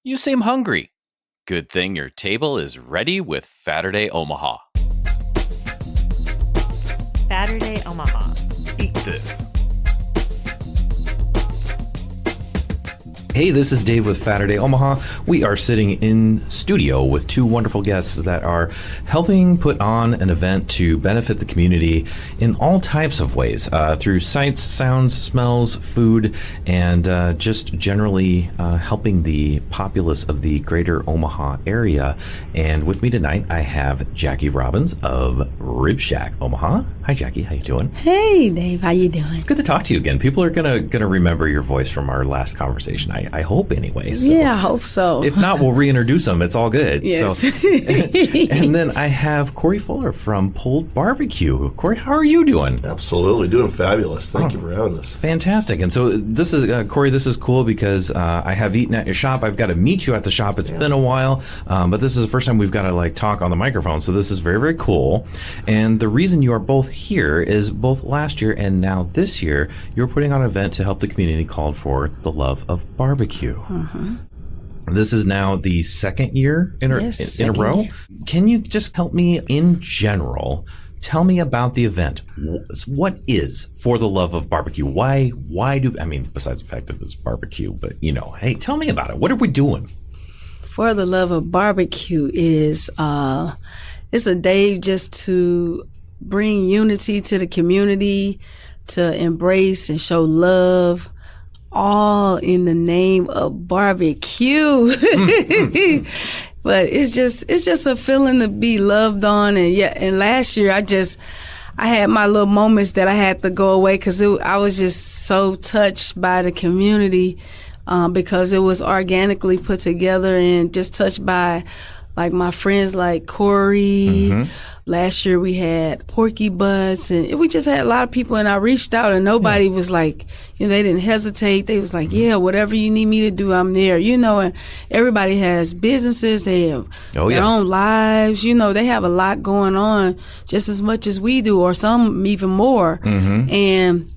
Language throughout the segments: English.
You seem hungry. Good thing your table is ready with Saturday Omaha. Saturday Omaha. Eat this. Hey, this is Dave with Saturday Omaha. We are sitting in studio with two wonderful guests that are helping put on an event to benefit the community in all types of ways, through sights, sounds, smells, food, and just generally helping the populace of the greater Omaha area. And with me tonight, I have Jackie Robbins of Rib Shack Omaha. Hi, Jackie. How you doing? Hey, Dave. How you doing? It's good to talk to you again. People are gonna remember your voice from our last conversation. I hope anyway. So yeah, I hope so. If not, we'll reintroduce them. It's all good. Yes. So, and then I have Corey Fuller from Pulled Barbecue. Corey, how are you doing? Absolutely. Doing fabulous. Thank you for having us. Fantastic. And so this is, Corey, this is cool because I have eaten at your shop. I've got to meet you at the shop. It's been a while, but this is the first time we've got to talk on the microphone. So this is very, very cool. And the reason you are both here is both last year and now this year, you're putting on an event to help the community called for the Love of BBQ. Mm-hmm. This is now the second year in a row. Year. Can you just help me in general? Tell me about the event. What is For the Love of BBQ? Why do, besides the fact that it's barbecue, but hey, tell me about it. What are we doing? For the Love of BBQ is, it's a day just to bring unity to the community, to embrace and show love, all in the name of barbecue. But it's just a feeling to be loved on. And last year I had my little moments that I had to go away because I was just so touched by the community, because it was organically put together and just touched by my friends like Corey. Mm-hmm. Last year we had Porky Butts, and we just had a lot of people, and I reached out and nobody was they didn't hesitate. They was like, yeah, whatever you need me to do, I'm there, and everybody has businesses. They have their own lives, they have a lot going on just as much as we do, or some even more. Mm-hmm. And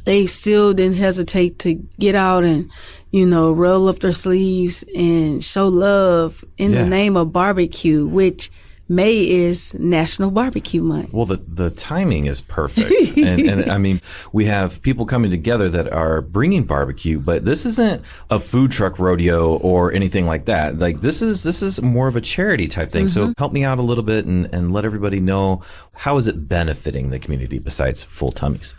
they still didn't hesitate to get out and, roll up their sleeves and show love in the name of barbecue, which May is National Barbecue Month. Well, the timing is perfect. and we have people coming together that are bringing barbecue, but this isn't a food truck rodeo or anything like that. This is more of a charity type thing. Mm-hmm. So help me out a little bit and let everybody know, how is it benefiting the community besides full tummies?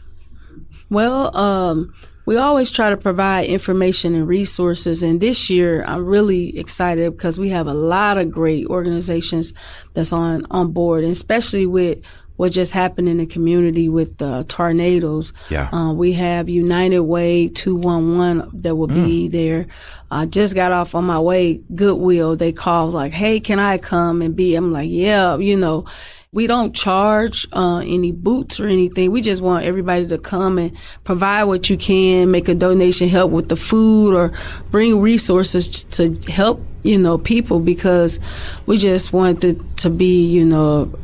Well, we always try to provide information and resources, and this year I'm really excited because we have a lot of great organizations that's on board, and especially with what just happened in the community with the tornadoes. Yeah. We have United Way 211 that will be there. I just got off on my way, Goodwill. They called hey, can I come and be? I'm like, yeah, we don't charge any boots or anything. We just want everybody to come and provide what you can, make a donation, help with the food, or bring resources to help, people, because we just want it to be,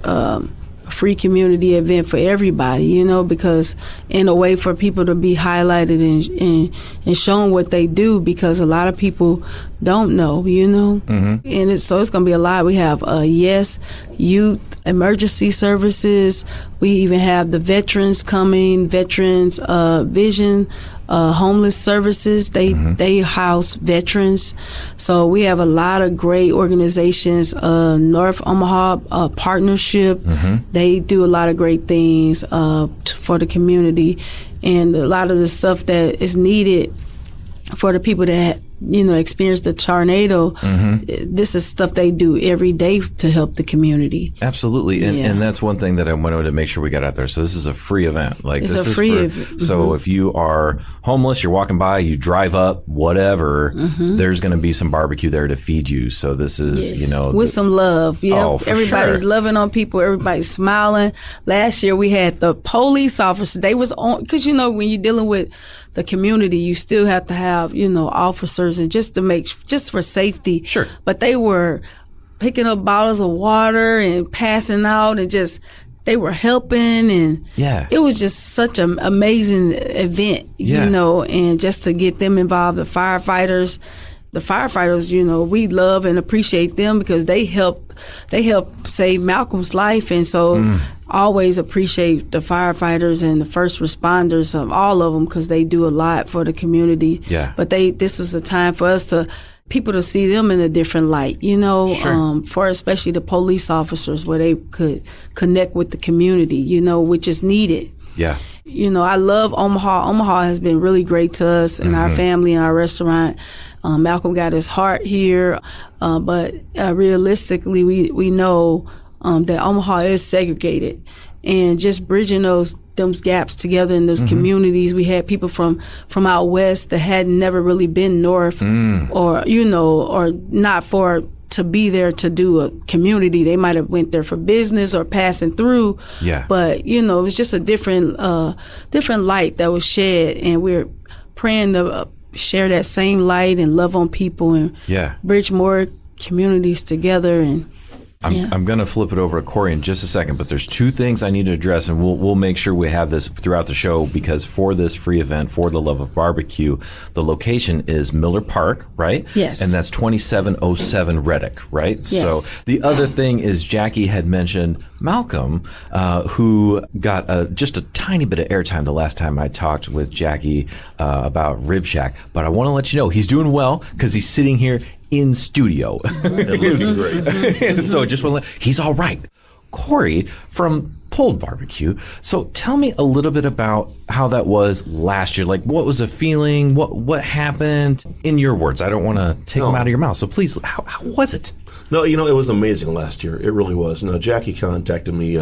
a free community event for everybody, because in a way for people to be highlighted and shown what they do, because a lot of people don't know, Mm-hmm. And so it's going to be a lot. We have youth emergency services. We even have the veterans coming, veterans vision, homeless services. They house veterans. So we have a lot of great organizations. North Omaha Partnership. Mm-hmm. They do a lot of great things for the community, and a lot of the stuff that is needed for the people that experienced the tornado. Mm-hmm. This is stuff they do every day to help the community. Absolutely. And that's one thing that I wanted to make sure we got out there. So this is a free event. It's a free event. So if you are homeless, you're walking by, you drive up, whatever, there's going to be some barbecue there to feed you. So this is, with some love. Yeah. Oh, everybody's loving on people. Everybody's smiling. Last year we had the police officers. They was on, because when you're dealing with the community, you still have to have, officers, and just for safety. Sure. But they were picking up bottles of water and passing out, and they were helping, and it was just such an amazing event, and just to get them involved, the firefighters, the firefighters, we love and appreciate them because they helped save Malcolm's life. And so always appreciate the firefighters and the first responders, all of them, because they do a lot for the community. Yeah. But this was a time for us people to see them in a different light, Sure. for especially the police officers, where they could connect with the community, which is needed. Yeah. I love Omaha. Omaha has been really great to us and our family and our restaurant. Malcolm got his heart here, but realistically, we know that Omaha is segregated, and just bridging those gaps together in those communities. We had people from out west that had never really been north, or not to be there to do a community. They might have went there for business or passing through. Yeah. But it was just a different light that was shed, and we're praying to share that same light and love on people and bridge more communities together. And I'm going to flip it over to Corey in just a second, but there's two things I need to address, and we'll make sure we have this throughout the show, because for this free event, for the Love of BBQ, the location is Miller Park, right? Yes. And that's 2707 Redick, right? Yes. So the other thing is Jackie had mentioned Malcom, who got just a tiny bit of airtime the last time I talked with Jackie about Rib Shack. But I want to let you know he's doing well because he's sitting here in studio. Looking great. So just want to he's all right. Corey from Pulled Barbecue. So tell me a little bit about how that was last year. Like, what was the feeling? What happened? In your words. I don't want to take them out of your mouth. So please, how was it? No, it was amazing last year. It really was. Now, Jackie contacted me,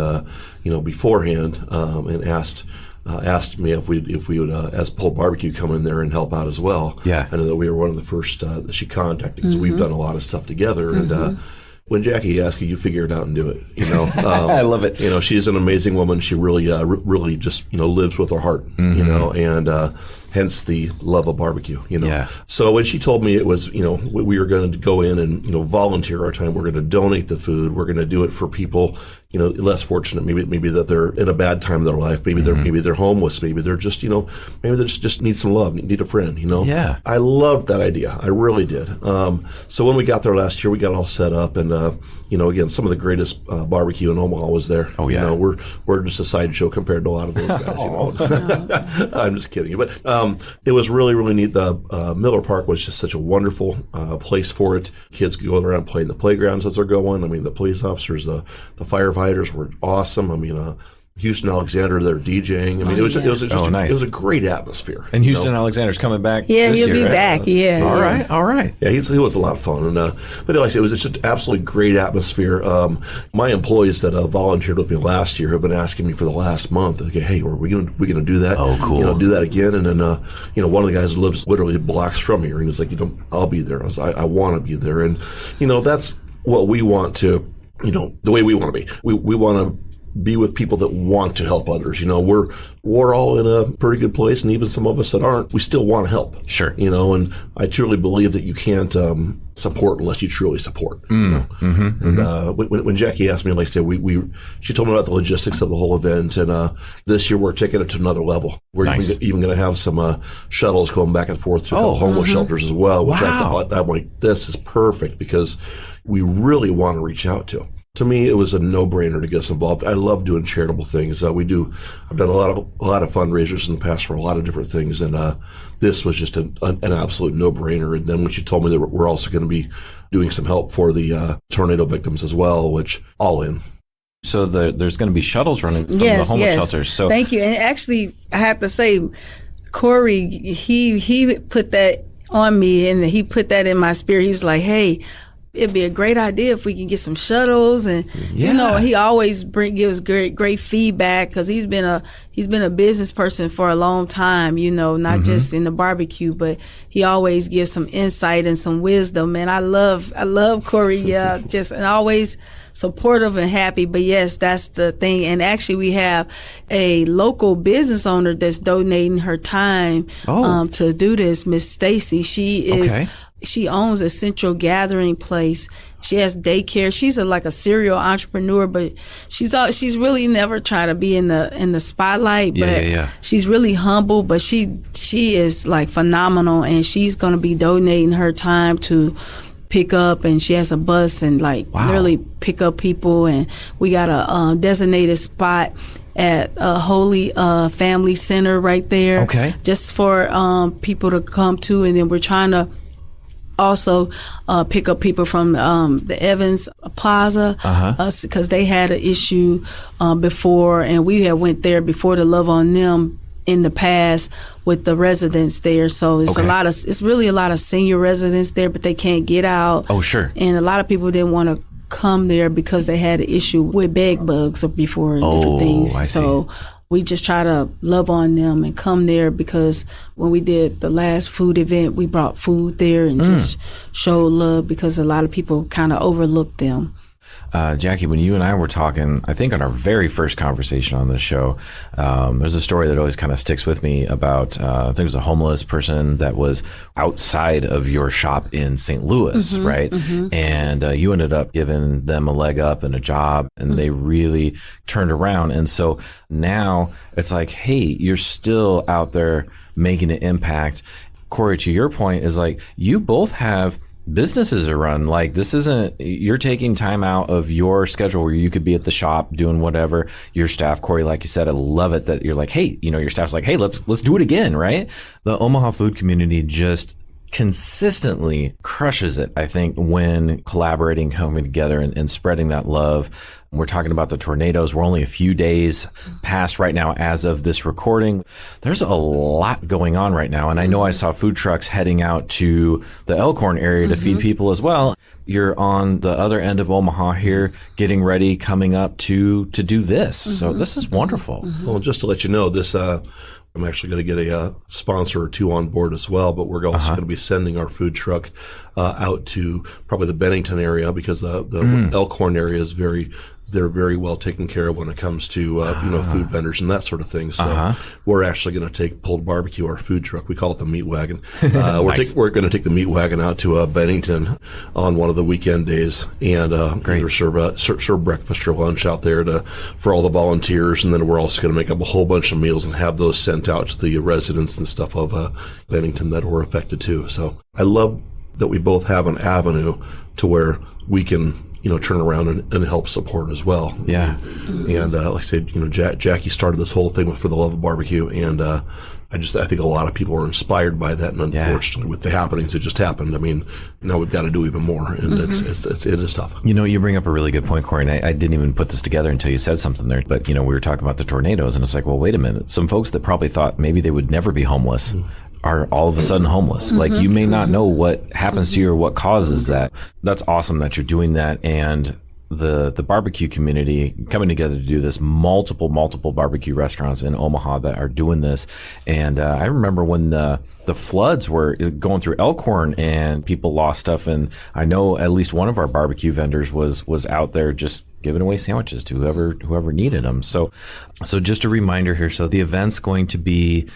beforehand, and asked me if we would, as Pulled Barbecue, come in there and help out as well. Yeah. I know that we were one of the first that she contacted, because we've done a lot of stuff together. And when Jackie asks you figure it out and do it. I love it. She's an amazing woman. She really, really just lives with her heart. And hence the Love of BBQ. Yeah. So when she told me it was, we were going to go in and volunteer our time. We're going to donate the food. We're going to do it for people less fortunate. Maybe that they're in a bad time of their life. Maybe they're homeless. Maybe they're just maybe they just need some love. Need a friend. Yeah. I loved that idea. I really did. So when we got there last year, we got it all set up, and again, some of the greatest barbecue in Omaha was there. Oh yeah. We're just a sideshow compared to a lot of those guys. I'm just kidding you, but it was really, really neat. The Miller Park was just such a wonderful place for it. Kids could go around and play in the playgrounds as they're going. I mean, the police officers, the firefighters were awesome. I mean, Houston Alexander, they're DJing. I mean, it was nice. It was a great atmosphere. And Houston Alexander's coming back. Yeah, this he'll year, be right? back. Yeah. All right. Yeah, he was a lot of fun. And but like I said, it was just an absolutely great atmosphere. My employees that volunteered with me last year have been asking me for the last month. Okay, hey, are we going to do that? Oh, cool. Do that again. And then one of the guys lives literally blocks from here, and he's like, I'll be there. I want to be there, and that's what we want to. The way we want to be. We want to be with people that want to help others. We're all in a pretty good place, and even some of us that aren't, we still want to help. Sure. And I truly believe that you can't support unless you truly support. And when Jackie asked me, like I said, she told me about the logistics of the whole event, and this year we're taking it to another level. We're even going to have some shuttles going back and forth to the homeless shelters as well, which I thought, I'm like, this is perfect, because we really want to reach out to. To me, it was a no-brainer to get us involved. I love doing charitable things. I've done a lot of fundraisers in the past for a lot of different things, and this was just an absolute no-brainer. And then when she told me that we're also going to be doing some help for the tornado victims as well, which all in. So there's going to be shuttles running from the homeless shelters. So thank you. And actually, I have to say, Corey, he put that on me, and he put that in my spirit. He's like, hey, it'd be a great idea if we can get some shuttles, and he always gives great feedback, because he's been a business person for a long time, not just in the barbecue, but he always gives some insight and some wisdom. And I love Corey, just and always supportive and happy. But yes, that's the thing. And actually, we have a local business owner that's donating her time to do this, Miss Stacy. She is She owns a central gathering place. She has daycare. She's like a serial entrepreneur, but she's really never tried to be in the spotlight. But she's really humble. But she is like phenomenal, and she's gonna be donating her time to pick up, and she has a bus and literally pick up people. And we got a designated spot at a Holy Family Center right there. Okay, just for people to come to, and then we're trying to also pick up people from the Evans Plaza because they had an issue before, and we had went there before to love on them in the past with the residents there. So it's it's really a lot of senior residents there, but they can't get out. Oh, sure. And a lot of people didn't want to come there because they had an issue with bed bugs before and different things. I so see. We just try to love on them and come there, because when we did the last food event, we brought food there and just showed love, because a lot of people kind of overlooked them. Jackie, when you and I were talking, I think on our very first conversation on this show, there's a story that always kind of sticks with me about, I think it was a homeless person that was outside of your shop in St. Louis, right? And you ended up giving them a leg up and a job, and they really turned around. And so now it's like, hey, you're still out there making an impact. Corey, to your point, is like, you both have businesses are run. Like, this isn't, you're taking time out of your schedule where you could be at the shop doing whatever. Your staff, Corey, like you said, I love it that you're like, hey, your staff's like, hey, let's do it again, right? The Omaha food community just consistently crushes it, I think, when collaborating, coming together and spreading that love. We're talking about the tornadoes. We're only a few days past right now as of this recording. There's a lot going on right now. And I know I saw food trucks heading out to the Elkhorn area to feed people as well. You're on the other end of Omaha here, getting ready, coming up to do this. So this is wonderful. Well, just to let you know, this I'm actually going to get a sponsor or two on board as well, but we're also going to be sending our food truck out to probably the Bennington area, because the Elkhorn area is they're very well taken care of when it comes to food vendors and that sort of thing. So we're actually going to take pulled barbecue, our food truck. We call it the meat wagon. We're going to take the meat wagon out to Bennington on one of the weekend days, and either serve breakfast or lunch out there for all the volunteers, and then we're also going to make up a whole bunch of meals and have those sent out to the residents and stuff of Bennington that were affected too. So I love that we both have an avenue to where we can turn around and help support as well. Yeah. And like I said, Jackie started this whole thing for the Love of BBQ, and I think a lot of people are inspired by that, and unfortunately with the happenings that just happened, I mean, now we've got to do even more, and it is tough. You bring up a really good point, Corey, and I didn't even put this together until you said something there, but we were talking about the tornadoes, and it's like, well, wait a minute. Some folks that probably thought maybe they would never be homeless are all of a sudden homeless. Like, you may not know what happens to you or what causes that. That's awesome that you're doing that. And the barbecue community coming together to do this, multiple barbecue restaurants in Omaha that are doing this. And I remember when the floods were going through Elkhorn and people lost stuff, and I know at least one of our barbecue vendors was out there just giving away sandwiches to whoever needed them. So just a reminder here. So the event's going to be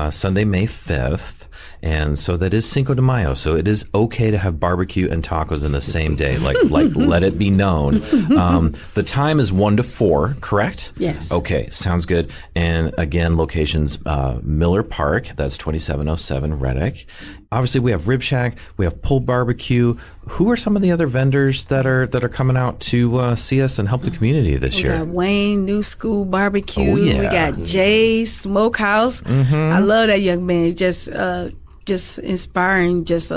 Sunday, May 5th. And so that is Cinco de Mayo. So it is okay to have barbecue and tacos in the same day. Like let it be known. The time is 1 to 4, correct? Yes. Okay, sounds good. And again, locations Miller Park. That's 2707 Redick. Obviously, we have Rib Shack. We have Pulled Barbecue. Who are some of the other vendors that are coming out to see us and help the community this year? We got Wayne New School Barbecue. Oh, yeah. We got Jay's Smokehouse. I love that young man. Just inspiring. Just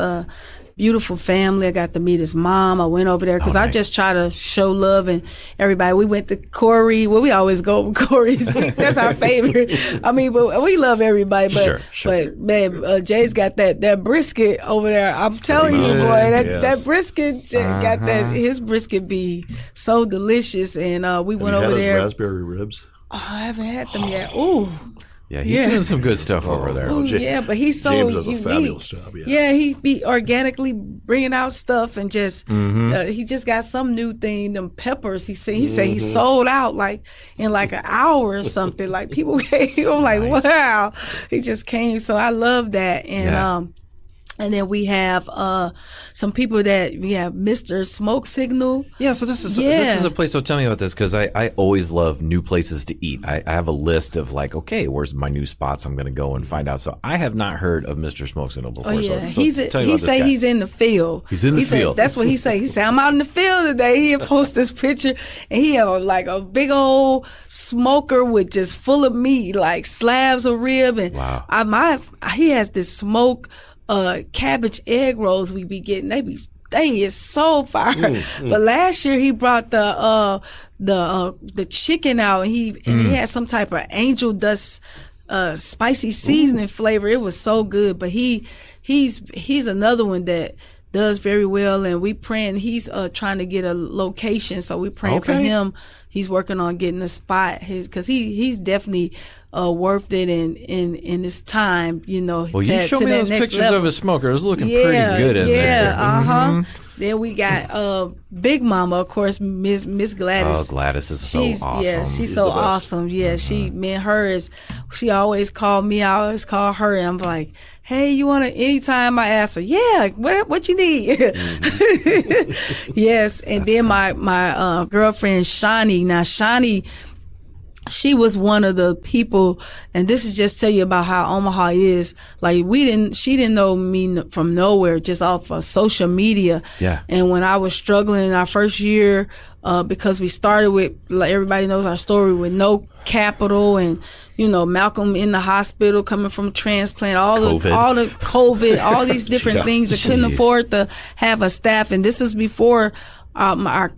beautiful family. I got to meet his mom. I went over there because I just try to show love, and everybody. We went to Corey. Well, we always go with Corey's. That's our favorite. I mean, but we love everybody. But sure. But man, Jay's got that brisket over there. I'm telling you, boy, that brisket got that. His brisket be so delicious, and we went over there. Raspberry ribs. Oh, I haven't had them yet. Ooh. Yeah, he's doing some good stuff over there. Ooh, yeah, but he's so James does a unique. fabulous job. Yeah, he be organically bringing out stuff, and just he just got some new thing. Them peppers, he said he sold out like in like an hour or something. Like people came, I'm like, wow, he just came. So I love that, and And then we have some people that we have Mr. Smoke Signal. Yeah, so this is a place. So tell me about this, because I always love new places to eat. I have a list of like, okay, where's my new spots I'm going to go and find out. So I have not heard of Mr. Smoke Signal before. Oh yeah, so he say guy. he's in the field. He's in the field. That's what he say. He said, I'm out in the field today. He had post this picture, and he have like a big old smoker with just full of meat, like slabs of rib, and wow. He has this smoke. Cabbage egg rolls we be getting, they is so fire. But last year he brought the chicken out, and he had some type of angel dust spicy seasoning flavor. It was so good. But he's another one that does very well, and we praying. He's trying to get a location, so we praying for him. He's working on getting a spot, because he's definitely worth it in his time, Well, you showed me those pictures level. of a smoker. It was looking pretty good in there. Yeah, Then we got Big Mama, of course, Miss Gladys. Oh, Gladys is so awesome. Yeah, she's so awesome. Yeah, me and her she always called me. I always call her, and I'm like, hey, you want to, anytime I ask her, yeah, what you need? Yes, and then my girlfriend, Shawnee. Now, Shawnee, she was one of the people, and this is just tell you about how Omaha is. Like she didn't know me from nowhere, just off of social media. Yeah. And when I was struggling in our first year, because we started with, like everybody knows our story, with no capital, and Malcom in the hospital coming from transplant, all the COVID, all these different things that couldn't afford to have a staff, and this is before. Our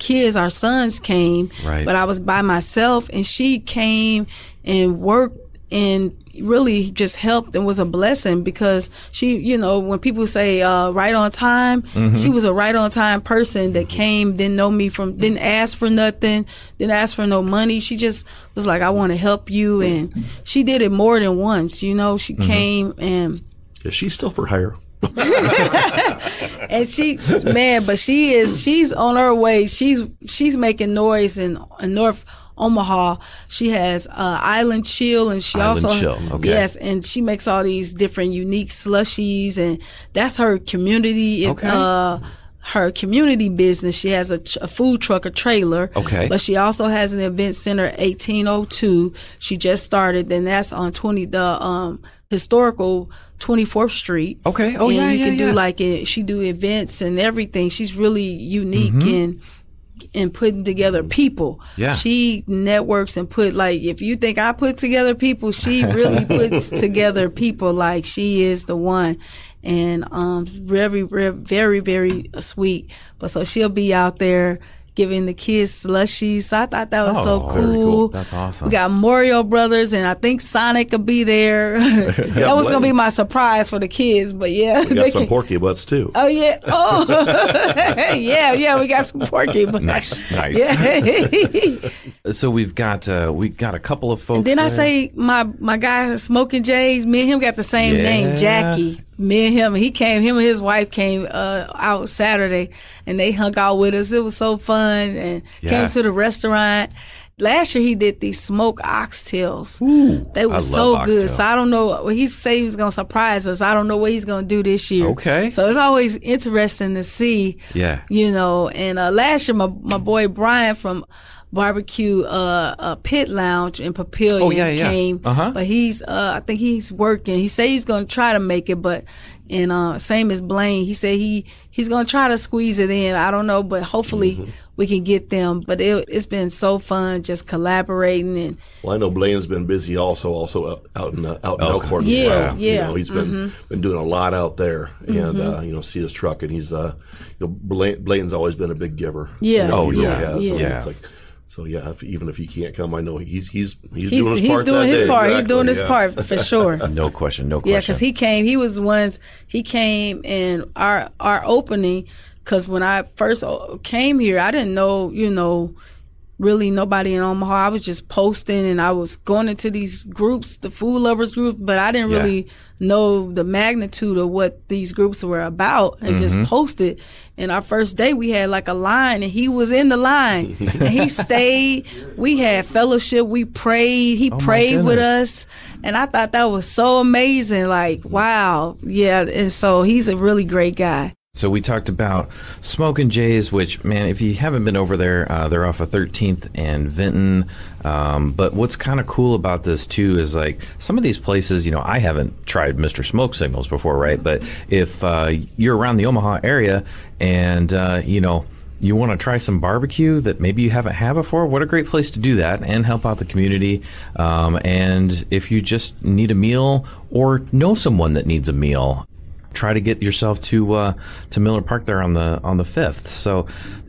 sons came, right. But I was by myself, and she came and worked and really just helped, and was a blessing, because she, when people say right on time, she was a right on time person that came, didn't know me didn't ask for nothing, didn't ask for no money. She just was like, I want to help you, and she did it more than once. She came and. Is she still for hire? And she's on her way. She's making noise in North Omaha. She has Island Chill, and she yes, and she makes all these different unique slushies, and that's her community. Her community business. She has a food truck, a trailer. Okay. But she also has an event center, 1802. She just started, and that's on the historical 24th Street. Okay. Oh, and you can do like it. She do events and everything. She's really unique in putting together people. Yeah. She networks and if you think I put together people, she really puts together people. Like, she is the one. And very, very, very sweet. But so she'll be out there giving the kids slushies. So I thought that was so cool. That's awesome. We got Mario Brothers, and I think Sonic will be there. That was going to be my surprise for the kids, but yeah. We got some Porky Butts too. Oh, yeah. Oh, yeah, we got some Porky Butts. Nice. Yeah. So we've got a couple of folks. And then I there. say my guy Smoking Jays, me and him got the same name, Jackie. Me and him, him and his wife came out Saturday, and they hung out with us. It was so fun, and came to the restaurant. Last year he did these smoked oxtails. Ooh, they were so good. So I don't know. Well, he said he was going to surprise us. I don't know what he's going to do this year. Okay. So it's always interesting to see. Yeah. And last year my boy Brian from Barbecue Pit Lounge in Papillion came, but I think he's working. He said he's going to try to make it, but same as Blaine, he said he's going to try to squeeze it in. I don't know, but hopefully we can get them. But it's been so fun just collaborating. And well, I know Blaine's been busy also out in Elkhorn. Yeah, as well. He's been doing a lot out there, and see his truck, and he's Blaine's always been a big giver. Yeah. He really has. So Yeah. it's like. So yeah, even if he can't come, I know he's doing his part. He's doing his part. Exactly. He's doing his part for sure. No question. Yeah, because he came. He came in our opening. Because when I first came here, I didn't know. really nobody in Omaha. I was just posting and I was going into these groups, the food lovers group, but I didn't really know the magnitude of what these groups were about, and just posted. And our first day we had like a line, and he was in the line and he stayed. We had fellowship. We prayed. He prayed with us. And I thought that was so amazing. Like, wow. Yeah. And so he's a really great guy. So we talked about Smokin' Jay's, which, man, if you haven't been over there, they're off of 13th and Vinton. But what's kind of cool about this, too, is like some of these places, you know, I haven't tried Mr. Smoke Signals before, right? But if you're around the Omaha area and, you know, you want to try some barbecue that maybe you haven't had before, what a great place to do that and help out the community. And if you just need a meal or know someone that needs a meal, try to get yourself to Miller Park there on the 5th.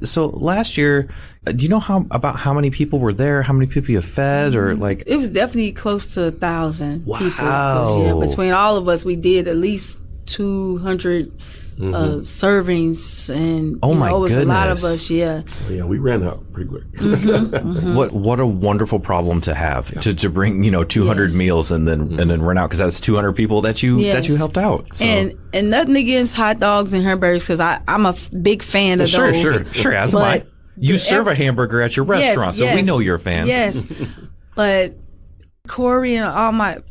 So last year, do you know about how many people were there? How many people you fed, or like? It was definitely close to 1,000 people. Wow! Yeah, between all of us, we did at least 200 servings, and oh my it was goodness. a lot of us. Yeah. Yeah, we ran out pretty quick. What a wonderful problem to have, to bring 200 meals and then run out, because that's 200 people that you helped out. So. And nothing against hot dogs and hamburgers, because I'm a big fan of those. Sure. As am I. You serve a hamburger at your restaurant, so we know you're a fan. Yes, but Corey and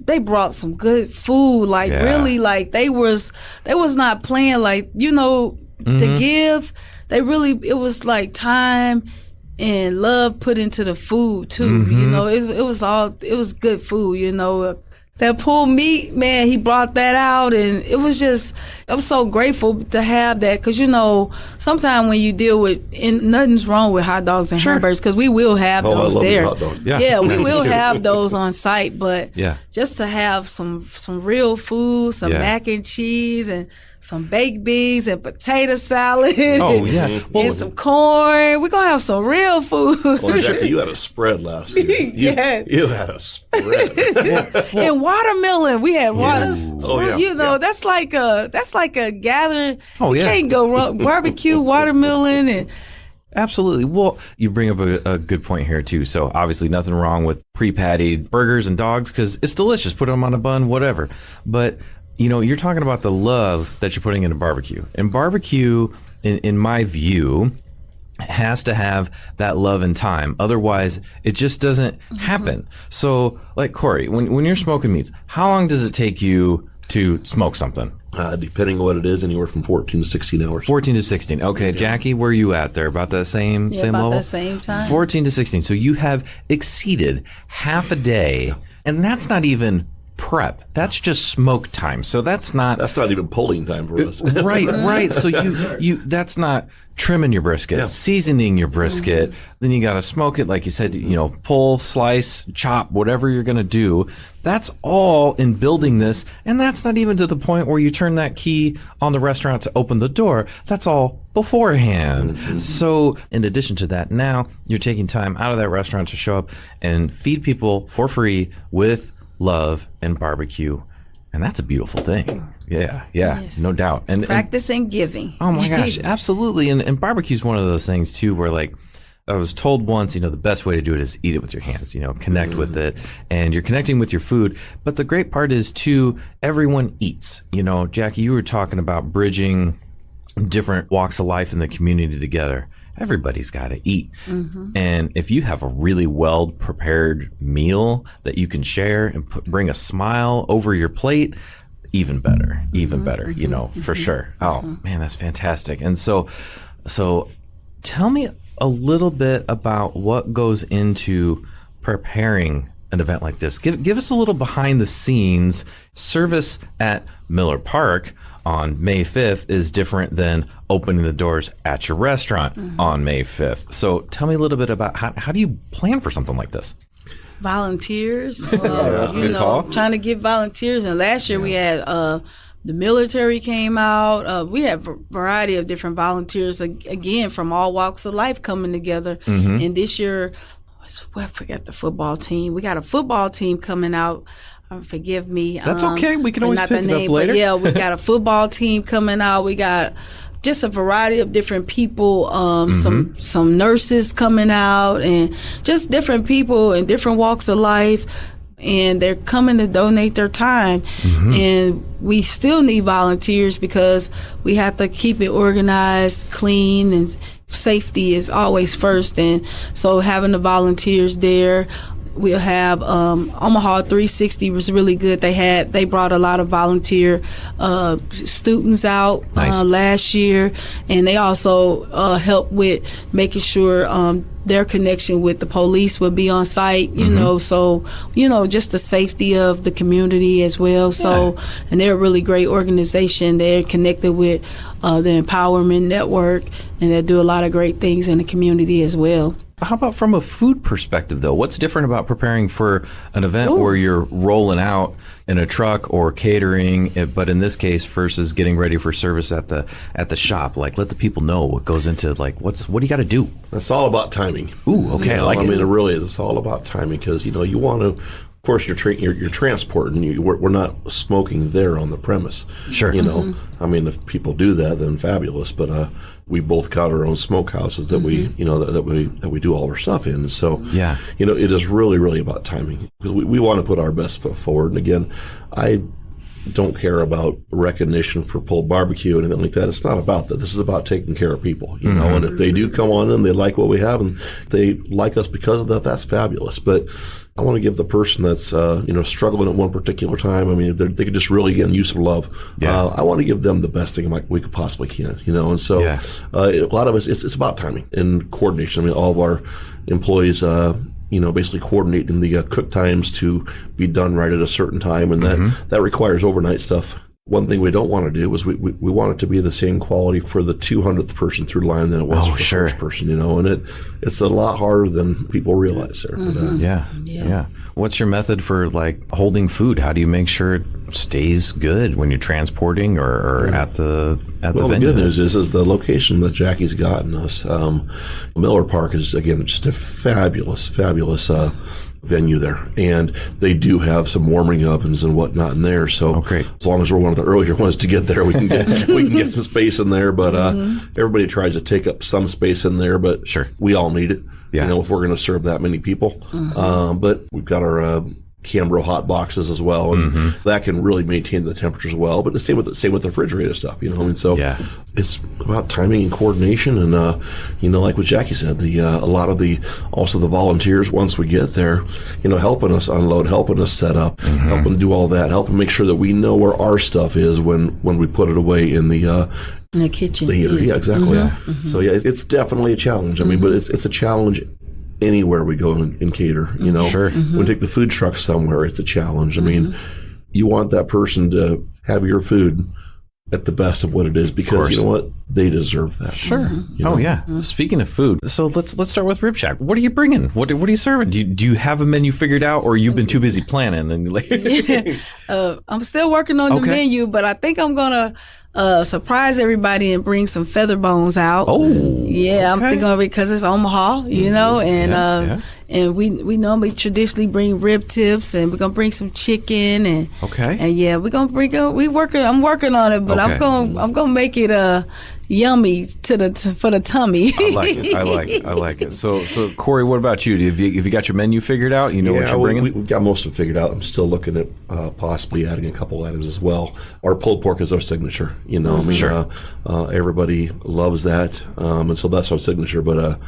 they brought some good food. Like really, like they was not playing. Like to give. They really, it was like time and love put into the food too. It was good food. That pulled meat, man, he brought that out, and it was just, I'm so grateful to have that, because sometimes when you deal with, and nothing's wrong with hot dogs and hamburgers, because we will have those I love there. hot dog. Yeah, we will have those on site, but just to have some real food, some mac and cheese, and some baked beans and potato salad. Oh, yeah. Well, and some corn. We're going to have some real food. Well, Jackie, you had a spread last year. You had a spread. And watermelon. We had water. Oh, yeah. That's like a gathering. Oh, you can't go wrong. Barbecue, watermelon, and absolutely. Well, you bring up a good point here, too. So obviously nothing wrong with pre-pattied burgers and dogs, because it's delicious. Put them on a bun, whatever. But you're talking about the love that you're putting into barbecue. And barbecue, in my view, has to have that love and time. Otherwise, it just doesn't happen. So, like Corey, when you're smoking meats, how long does it take you to smoke something? Depending on what it is, anywhere from 14 to 16 hours. 14 to 16. Okay, Jackie, where are you at there? About the same about level? the same time. 14 to 16. So you have exceeded half a day, and that's not even prep. That's just smoke time. So that's not even pulling time for us. right. So you that's not trimming your brisket, seasoning your brisket. Then you got to smoke it, like you said, pull, slice, chop, whatever you're going to do. That's all in building this, and that's not even to the point where you turn that key on the restaurant to open the door. That's all beforehand. So in addition to that, now you're taking time out of that restaurant to show up and feed people for free with love and barbecue, and that's a beautiful thing. Yes. No doubt. And practicing giving. Oh my gosh, absolutely. And barbecue is one of those things too, where like I was told once, the best way to do it is eat it with your hands. Connect with it, and you're connecting with your food. But the great part is too, everyone eats. Jackie, you were talking about bridging different walks of life in the community together. Everybody's got to eat. And if you have a really well-prepared meal that you can share and bring a smile over your plate, even better, for sure. Oh, man, that's fantastic. And so tell me a little bit about what goes into preparing an event like this. Give us a little behind the scenes. Service at Miller Park on May 5th is different than opening the doors at your restaurant on May 5th. So tell me a little bit about how do you plan for something like this? Volunteers, trying to get volunteers. And last year we had the military came out. We had a variety of different volunteers, again, from all walks of life coming together. And this year, I forgot the football team. We got a football team coming out. Forgive me. That's okay. We can always not pick the it name, up later. But yeah, we got a football team coming out. We got just a variety of different people, some nurses coming out, and just different people in different walks of life. And they're coming to donate their time. And we still need volunteers because we have to keep it organized, clean, and safety is always first. And so having the volunteers there, we'll have Omaha 360 was really good. They brought a lot of volunteer students out last year, and they also helped with making sure their connection with the police would be on site, you know, so, just the safety of the community as well. So, and they're a really great organization. They're connected with the Empowerment Network, and they do a lot of great things in the community as well. How about from a food perspective, though? What's different about preparing for an event where you're rolling out in a truck or catering, but in this case, versus getting ready for service at the shop? Like, let the people know what goes into, like, what do you got to do? It's all about timing. Ooh, okay, I like it. I mean, it really is. It's all about timing because, you want to, of course, you're transporting. We're not smoking there on the premise. Sure. I mean, if people do that, then fabulous. But we both got our own smokehouses that we, that we do all our stuff in. So, it is really, really about timing because we want to put our best foot forward. And again, I don't care about recognition for pulled barbecue or anything like that. It's not about that. This is about taking care of people, and if they do come on in, they like what we have, and they like us because of that, that's fabulous. But I want to give the person that's, struggling at one particular time. I mean, they could just really get use of love. I want to give them the best thing we could possibly can, and so a lot of us, it's about timing and coordination. I mean, all of our employees, basically coordinating the cook times to be done right at a certain time, and that requires overnight stuff. One thing we don't want to do is we want it to be the same quality for the 200th person through line than it was for the first person, and it's a lot harder than people realize there. But, What's your method for holding food? How do you make sure it stays good when you're transporting or at the venue? The good news is the location that Jackie's gotten us. Miller Park is, again, just a fabulous venue there, and they do have some warming ovens and whatnot in there. So as long as we're one of the earlier ones to get there, we can get some space in there. But everybody tries to take up some space in there, but we all need it. If we're going to serve that many people. But we've got our Cambro hot boxes as well, and that can really maintain the temperatures well. But the same with the refrigerator stuff, So it's about timing and coordination, and like what Jackie said, a lot of the volunteers once we get there, helping us unload, helping us set up, helping do all that, helping make sure that we know where our stuff is when we put it away in the kitchen. The heater. Yeah, exactly. So it's definitely a challenge. I mean, but it's a challenge anywhere we go and cater, When we take the food truck somewhere, it's a challenge. I mean, you want that person to have your food at the best of what it is because you know what? They deserve that. Sure. Oh, yeah. Speaking of food, so let's start with Rib Shack. What are you bringing? What are you serving? Do you have a menu figured out, or you've been too busy planning? And I'm still working on the menu, but I think I'm going to surprise everybody and bring some feather bones out. I'm thinking because it's Omaha, and we normally traditionally bring rib tips, and we're gonna bring some chicken and we're gonna bring I'm working on it, but I'm gonna make it yummy for the tummy. I like it. So Corey, what about you? Have you got your menu figured out? You know what you're bringing? We've got most of it figured out. I'm still looking at possibly adding a couple items as well. Our pulled pork is our signature. Everybody loves that, and so that's our signature. But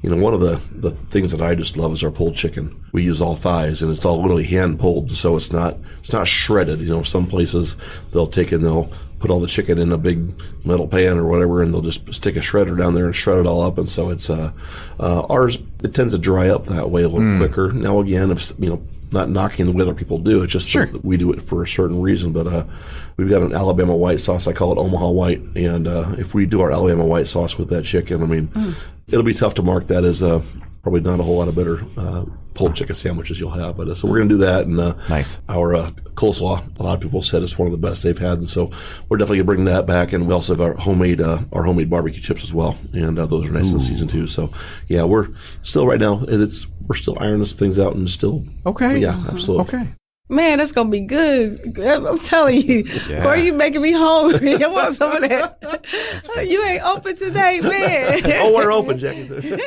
one of the things that I just love is our pulled chicken. We use all thighs, and it's all literally hand pulled, so it's not shredded. Some places they'll put all the chicken in a big metal pan or whatever, and they'll just stick a shredder down there and shred it all up. And so it's ours. It tends to dry up that way a little quicker. Now again, if not knocking the way other people do, it's just that we do it for a certain reason. But we've got an Alabama white sauce. I call it Omaha White. And if we do our Alabama white sauce with that chicken, I mean, it'll be tough to mark that as probably not a whole lot of better pulled chicken sandwiches you'll have. But so we're going to do that. And nice. Our coleslaw, a lot of people said it's one of the best they've had. And so we're definitely going to bring that back. And we also have our homemade barbecue chips as well. And those are nice in season too. So yeah, we're still right now, we're still ironing some things out and still. Okay. Yeah, absolutely. Okay. Man, that's gonna be good. I'm telling you, Yeah. Corey, you making me hungry. I want some of that. You ain't open today, man. Oh, we're open, Jackie.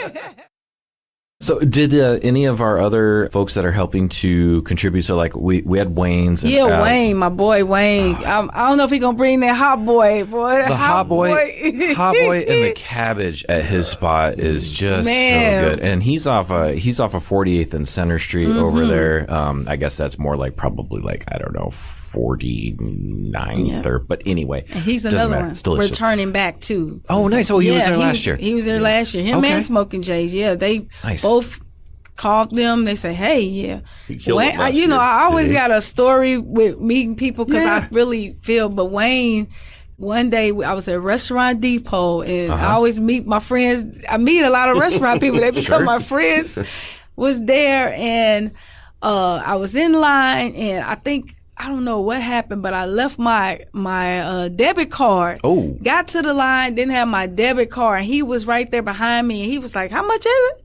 So did any of our other folks that are helping to contribute? So like we had Wayne's. And Yeah, Wayne, my boy Wayne. I don't know if he gonna bring that hot boy, boy. The hot boy and the cabbage at his spot is just Man. so good. And he's off of 48th and Center Street over there. I guess that's more like probably like, I don't know, 49th or, but anyway. And he's doesn't another matter. one. It's delicious. Returning back too. Oh, nice. Oh, he was there last year. He was there last year. Him Okay. and Smoking Jays. Yeah, they Nice. both called them. They say, "Hey, yeah." He killed Wayne, it last you know, year. I always Did he? got a story with meeting people because Yeah. I really feel. But Wayne, one day I was at Restaurant Depot, and I always meet my friends. I meet a lot of restaurant people. They become my friends. Was there, and I was in line, and I don't know what happened, but I left my debit card. Oh. Got to the line, didn't have my debit card. And he was right there behind me, and he was like, "How much is it?"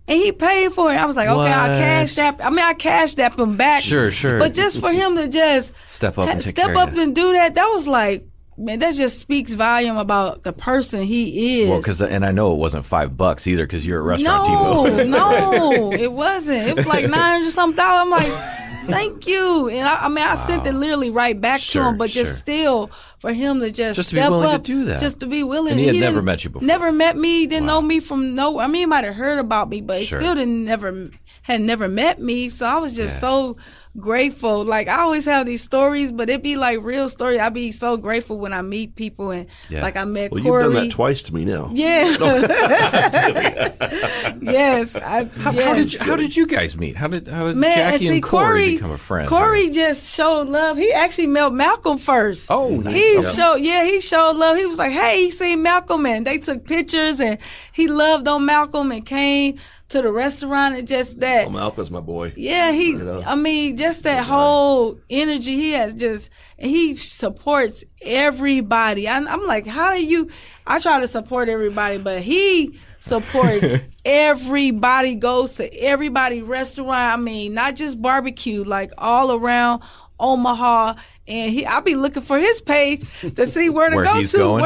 And he paid for it. I was like, "Okay, I'll What? cash app." I cashed app him back. Sure. But just for him to just Step up and take care of you. and do that was like, man, that just speaks volume about the person he is. Well, and I know it wasn't $5 either because you're at Restaurant Depot. No, it wasn't. It was like $900 something. I'm like, thank you. And I sent it literally right back to him, but just still for him to just to be step willing to up, do that. just to be willing. And he had never didn't- met you before. Never met me. Didn't know me from no. I mean, he might have heard about me, but he Sure. still had never met me. So I was just so grateful. Like I always have these stories, but it be like real stories. I be so grateful when I meet people and like I met Well, Corey. you've done that twice to me now. Yeah. Yes. How did you guys meet? How did Man, Jackie and Corey become a friend? Corey just showed love. He actually met Malcom first. Oh, nice. He Okay. he showed love. He was like, "Hey," he seen Malcom, and they took pictures, and he loved on Malcom and came to the restaurant, and just that. Oh, Malcolm's my boy. Yeah, I mean, just that whole energy he has. He supports everybody. I'm like, how do you? I try to support everybody, but he supports everybody. Goes to everybody restaurant. I mean, not just barbecue, like all around Omaha. And I'll be looking for his page to see where to Where go he's to. going?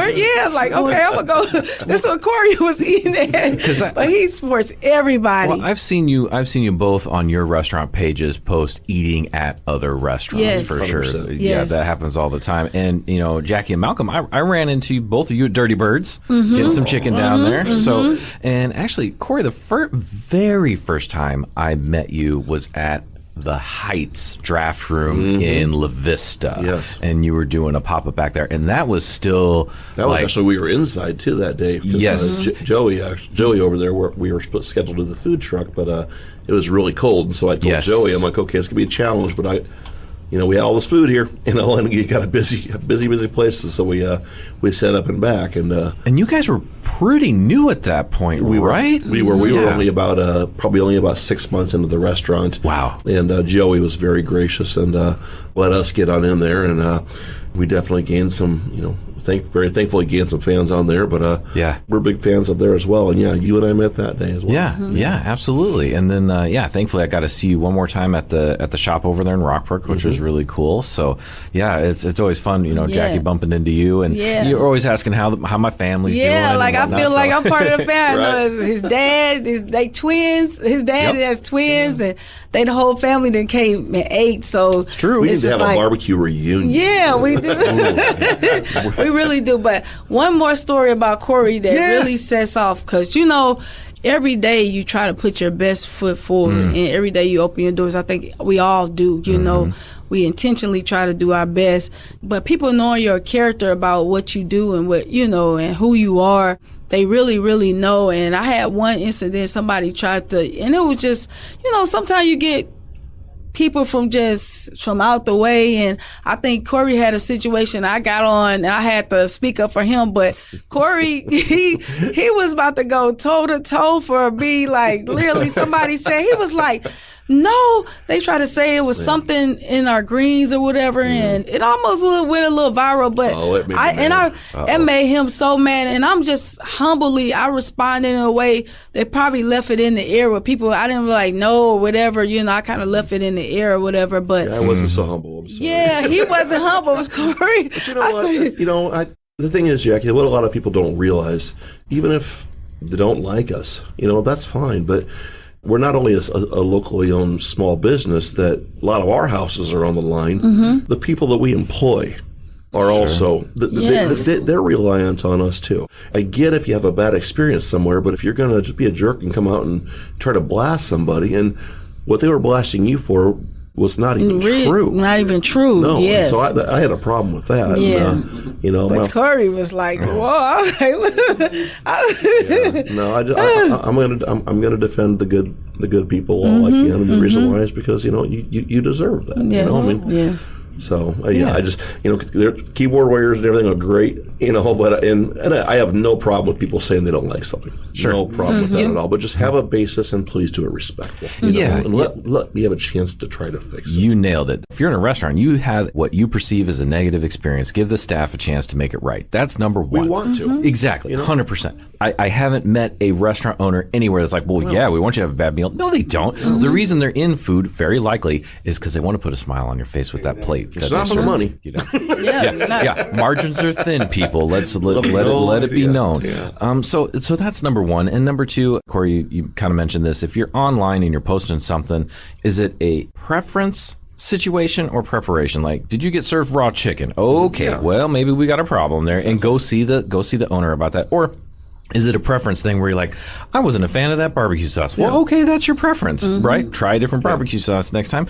Like, okay, I'm gonna go. This is what Corey was eating at. But he supports everybody. Well, I've seen you both on your restaurant pages post eating at other restaurants Yes. for sure. 100%. Yeah, Yes. that happens all the time. And Jackie and Malcom, I ran into both of you at Dirty Birds, getting some chicken down there. So, and actually, Corey, the very first time I met you was at the Heights draft room in La Vista. Yes. And you were doing a pop-up back there. And that was still That was actually, we were inside too that day. 'Cause, Yes. Joey over there, we were scheduled to the food truck, but it was really cold. And so I told Yes. Joey, I'm like, okay, it's going to be a challenge, but we had all this food here, and you got a busy place. So we set up and back. And you guys were pretty new at that point, right? We were Yeah. only probably only about 6 months into the restaurant. Wow. And Joey was very gracious and let us get on in there, and we definitely gained some, very thankfully gained some fans on there. But Yeah. we're big fans up there as well. And you and I met that day as well. Yeah, yeah, absolutely. And then, thankfully, I got to see you one more time at the shop over there in Rockbrook, which was really cool. So, yeah, it's always fun, Jackie bumping into you, and you're always asking how my family's doing. Yeah, and like I whatnot, feel like so- I'm part of the family. Right. His dad, they twins. His dad Yep. has twins, and the whole family then came at 8. So it's true. We need It's to just have a like, barbecue reunion. yeah, we do. We really do. But one more story about Corey that really sets off, because every day you try to put your best foot forward, and every day you open your doors. I think we all do. We intentionally try to do our best, but people knowing your character about what you do and what and who you are, they really, really know. And I had one incident, somebody tried to, and it was just, sometimes you get people from out the way, and I think Corey had a situation. I got on and I had to speak up for him, but Corey, he was about to go toe to toe for me. Like literally, somebody said, he was like, No, they try to say it was something in our greens or whatever, and it almost went a little viral. But it made him mad. it made him so mad, and I'm just I responded in a way they probably left it in the air with people. I didn't like no or whatever, I kind of left it in the air or whatever. But I wasn't so humble. I'm sorry. yeah, he wasn't humble. It was Corey. But you know what? The thing is, Jackie, what a lot of people don't realize, even if they don't like us, that's fine. But we're not only a locally owned small business that a lot of our houses are on the line. Mm-hmm. The people that we employ are also, they're reliant on us too. I get if you have a bad experience somewhere, but if you're going to just be a jerk and come out and try to blast somebody, and what they were blasting you for was not even true. Not even true. No, yes. So I had a problem with that. Yeah. And, but Corey was like, "Whoa!" I'm gonna defend the good people all I can, and the reason why is because you deserve that. Yes. Yes. So I just their keyboard warriors and everything are great, but and I have no problem with people saying they don't like something. Sure. No problem with that at all. But just have a basis and please do it respectful. And let me have a chance to try to fix it. You nailed it. If you're in a restaurant, you have what you perceive as a negative experience. Give the staff a chance to make it right. That's number one. We want to. Exactly. 100%. I haven't met a restaurant owner anywhere that's like, well, yeah, we want you to have a bad meal. No, they don't. Mm-hmm. The reason they're in food, very likely, is because they want to put a smile on your face with that plate. It's not for the money. Yeah. Margins are thin, people. Let it be known. Yeah. So that's number one. And number two, Corey, you kind of mentioned this. If you're online and you're posting something, is it a preference situation or preparation? Like, did you get served raw chicken? Okay, well, maybe we got a problem there, and go see the owner about that. Or is it a preference thing where you're like, I wasn't a fan of that barbecue sauce? Well, okay, that's your preference, right? Try a different barbecue sauce next time.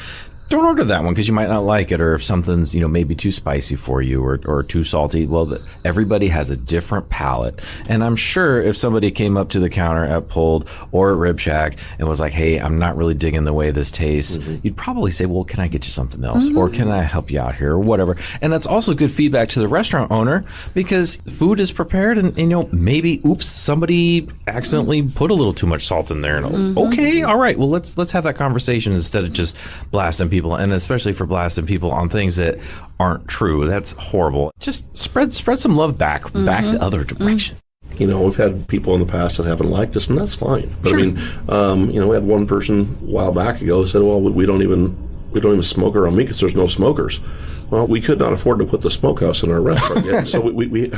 Don't order that one because you might not like it, or if something's maybe too spicy for you or too salty. Well, everybody has a different palate, and I'm sure if somebody came up to the counter at Pulled or at Rib Shack and was like, "Hey, I'm not really digging the way this tastes," you'd probably say, "Well, can I get you something else, or can I help you out here, or whatever?" And that's also good feedback to the restaurant owner because food is prepared, and maybe somebody accidentally put a little too much salt in there, and okay, all right, well let's have that conversation instead of just blasting people, and especially for blasting people on things that aren't true. That's horrible. Just spread some love back the other direction. We've had people in the past that haven't liked us, and that's fine. But sure. I mean, we had one person a while back ago who said, "Well, we don't even smoke our own meat because there's no smokers." Well, we could not afford to put the smokehouse in our restaurant yet. So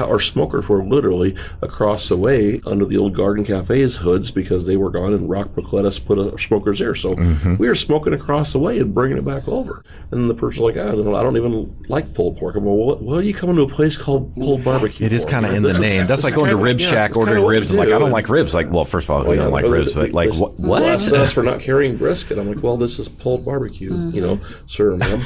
our smokers were literally across the way under the old Garden Cafe's hoods because they were gone, and Rockbrook let us put our smokers there. So we were smoking across the way and bringing it back over. And then the person's like, I don't even like pulled pork. I'm like, well, what are you coming to a place called Pulled Barbecue? It is kind of in the name. That's like going to Rib Shack, ordering ribs, and like, I don't like ribs. Like, well, first of all, we don't like ribs, but like, what? Blessed us for not carrying brisket. I'm like, well, this is Pulled Barbecue, sir, ma'am.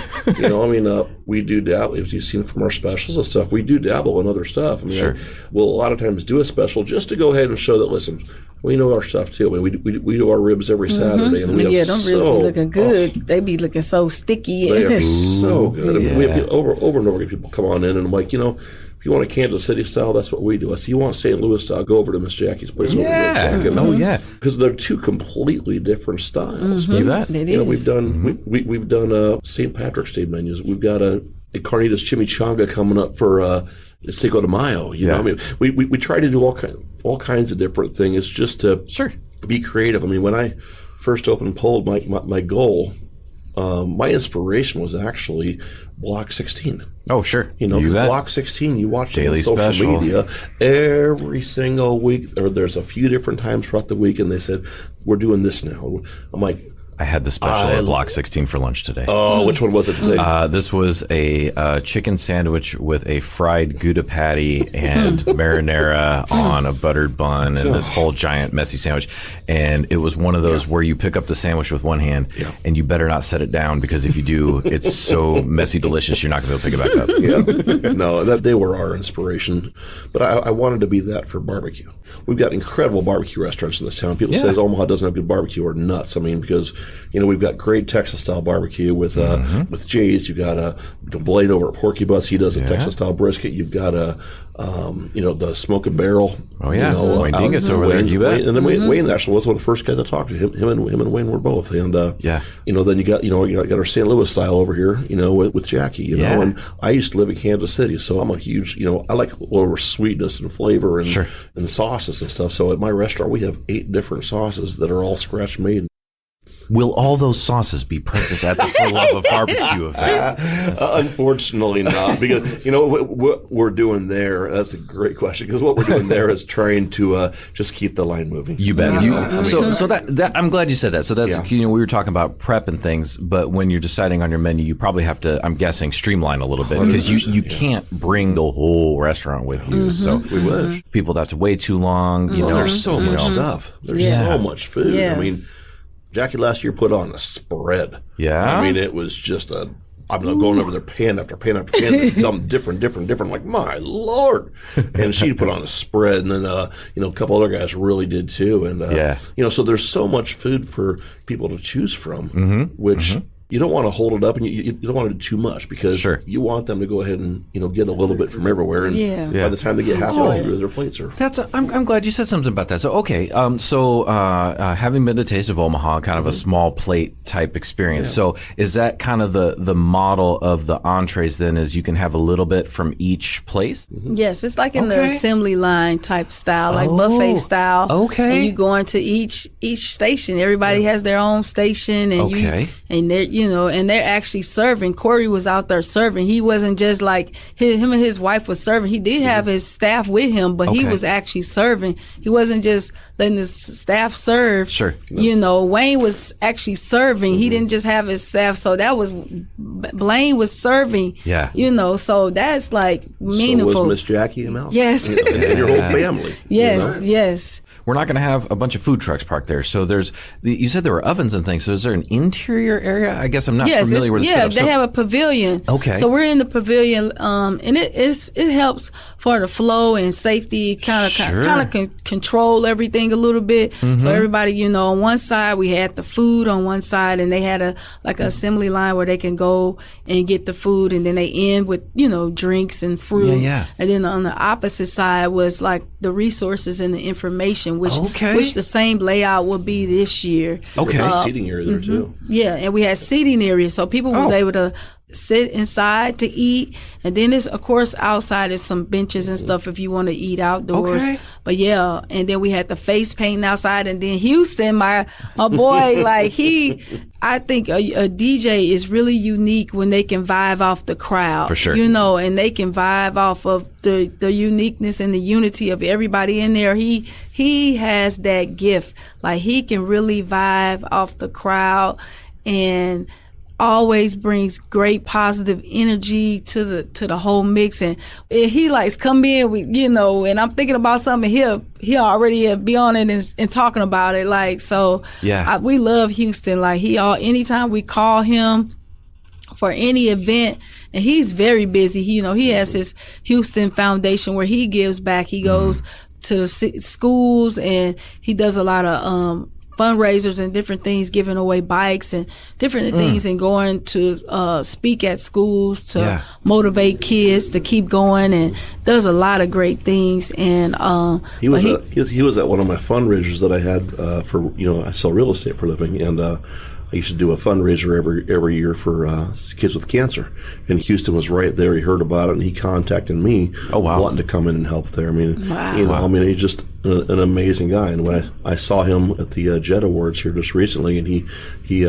We do dabble, if you've seen from our specials and stuff, we do dabble in other stuff. Sure. We'll a lot of times do a special just to go ahead and show that, listen, we know our stuff too. I mean, we do our ribs every Saturday, and them ribs be looking good. They be looking so sticky. They are so good. Yeah. We have over and over again people come on in, and I'm like, if you want a Kansas City style, that's what we do. I say, you want St. Louis style, go over to Miss Jackie's place. Because they're two completely different styles. You bet. It is. We've done St. Patrick's Day menus. We've got a carnitas chimichanga coming up for Cinco de Mayo. I mean, we try to do all kinds of different things just to be creative. I mean, when I first opened Pulled, my goal, my inspiration was actually Block 16. Oh, sure. Block 16, you watch it on social special. media every single week, or there's a few different times throughout the week, and they said, we're doing this now. I'm like, I had the special at Block 16 for lunch today. Oh, which one was it today? This was a chicken sandwich with a fried Gouda patty and marinara on a buttered bun and this whole giant messy sandwich. And it was one of those where you pick up the sandwich with one hand and you better not set it down because if you do, it's so messy delicious you're not going to be able to pick it back up. No, they were our inspiration. But I wanted to be that for barbecue. We've got incredible barbecue restaurants in this town. People say Omaha doesn't have good barbecue or nuts. I mean, because we've got great Texas style barbecue with Jay's. You've got Blaine over at Porky Bus. He does a Texas style brisket. You've got the Smoke and Barrel. Oh yeah, Wayne Dingus over there. You bet. And then Wayne actually was one of the first guys I talked to. Him and Wayne were both. And then you got our St. Louis style over here. With Jackie. And I used to live in Kansas City, so I'm a huge. I like lower sweetness and flavor and sauces and stuff. So at my restaurant, we have 8 different sauces that are all scratch made. Will all those sauces be present at the For Love of BBQ event? Unfortunately not, because what we're doing there. That's a great question, because what we're doing there is trying to just keep the line moving. You bet. So that I'm glad you said that. So that's we were talking about prep and things, but when you're deciding on your menu, you probably have to, I'm guessing, streamline a little bit, because you can't bring the whole restaurant with you. So we wish people have to wait too long. There's so much stuff. There's so much food. Yes. I mean, Jackie last year put on a spread. Yeah. I mean, it was just I'm going over there pan after pan after pan, something different. I'm like, my Lord. And she put on a spread, and then, a couple other guys really did too. And, so there's so much food for people to choose from, which you don't want to hold it up, and you don't want to do too much, because you want them to go ahead and, get a little bit from everywhere. And by the time they get halfway through, their plates are. I'm glad you said something about that. So, okay. Having been to Taste of Omaha, kind of a small plate type experience. Yeah. So is that kind of the model of the entrees then, is you can have a little bit from each place? Yes. It's like in the assembly line type style, like buffet style. Okay. And you go into each station. Everybody has their own station, and they're actually serving. Corey was out there serving. He wasn't just like him and his wife was serving. He did have his staff with him, but he was actually serving. He wasn't just letting his staff serve. Sure. Wayne was actually serving. He didn't just have his staff. So that was, Blaine was serving. Yeah. So that's like meaningful. So was Miss Jackie and Malcom. Yes. And your whole family. Yes. We're not going to have a bunch of food trucks parked there. So you said there were ovens and things. So is there an interior area? I guess I'm not familiar with the setup. They have a pavilion. Okay. So we're in the pavilion, and it helps for the flow and safety, kind of control everything a little bit. So everybody, on one side we had the food on one side, and they had an assembly line where they can go and get the food, and then they end with drinks and fruit. Yeah. And then on the opposite side was like the resources and the information, which the same layout will be this year. Okay. Seating area there too. Yeah, and we had seating areas, so people was able to sit inside to eat, and then there's of course outside is some benches and stuff if you want to eat outdoors. But and then we had the face painting outside, and then Houston, my boy, like I think a DJ is really unique when they can vibe off the crowd, for sure. And they can vibe off of the uniqueness and the unity of everybody in there. He has that gift, like he can really vibe off the crowd, and always brings great positive energy to the whole mix. And he likes come in with, and I'm thinking about something, he already be on it and talking about it. Like, so we love Houston. Like anytime we call him for any event, and he's very busy. He has his Houston Foundation where he gives back. He goes to the schools, and he does a lot of fundraisers and different things, giving away bikes and different things, and going to speak at schools to motivate kids to keep going, and does a lot of great things. And he was at one of my fundraisers that I had for I sell real estate for a living, and I used to do a fundraiser every year for kids with cancer, and Houston was right there. He heard about it, and he contacted me, wanting to come in and help there. I mean, he's just an amazing guy. And when I saw him at the Jet Awards here just recently, and he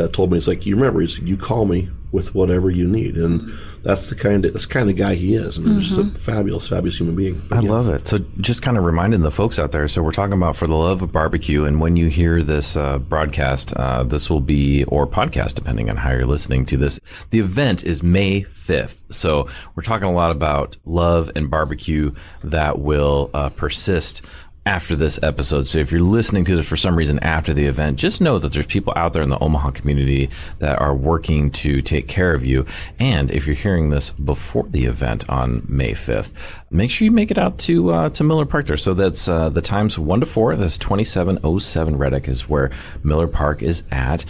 told me, it's like, you remember, you call me with whatever you need, and that's the kind of guy he is. I mean, just a fabulous human being. I love it. So just kind of reminding the folks out there, so we're talking about For the Love of BBQ, and when you hear this broadcast, this will be, or podcast, depending on how you're listening to this, the event is May 5th. So we're talking a lot about love and barbecue that will persist after this episode. So if you're listening to this for some reason after the event, just know that there's people out there in the Omaha community that are working to take care of you. And if you're hearing this before the event on May 5th, make sure you make it out to Miller Park there. So that's the times 1 to 4. That's 2707 Redick is where Miller Park is at.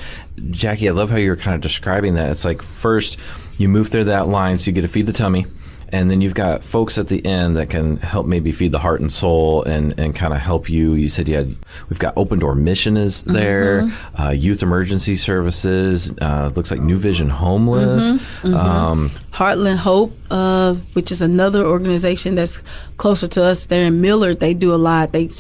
Jackie, I love how you're kind of describing that. It's like first you move through that line so you get to feed the tummy. And then you've got folks at the end that can help maybe feed the heart and soul and kind of help you. You said we've got Open Door Mission is there, Youth Emergency Services, looks like New Vision Homeless. Heartland Hope, which is another organization that's closer to us there in Millard. They do a lot. And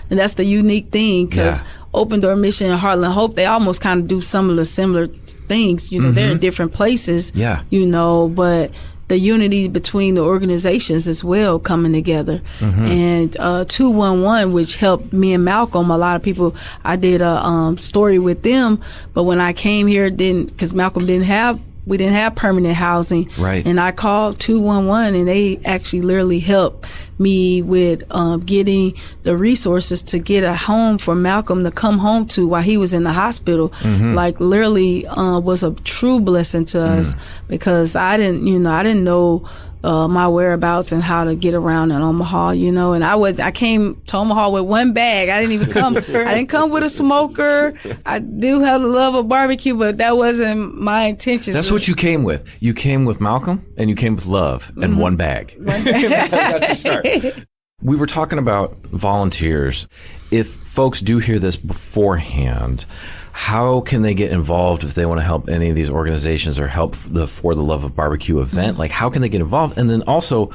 that's the unique thing because Open Door Mission and Heartland Hope, they almost kind of do some of the similar things. You know, they're in different places, you know, but the unity between the organizations as well coming together. And 211, which helped me and Malcom. A lot of people, I did a story with them, but when I came here, because Malcom we didn't have permanent housing. Right. And I called 211 and they actually literally helped me with getting the resources to get a home for Malcom to come home to while he was in the hospital. Like literally was a true blessing to us because I didn't know my whereabouts and how to get around in Omaha, you know, and I came to Omaha with one bag. I didn't come with a smoker. I do have the love of barbecue, but that wasn't my intention. That's what you came with. You came with Malcom and you came with love and one bag. That's your start. We were talking about volunteers. If folks do hear this beforehand, how can they get involved if they want to help any of these organizations or help the For the Love of Barbecue event? Like, how can they get involved? And then also,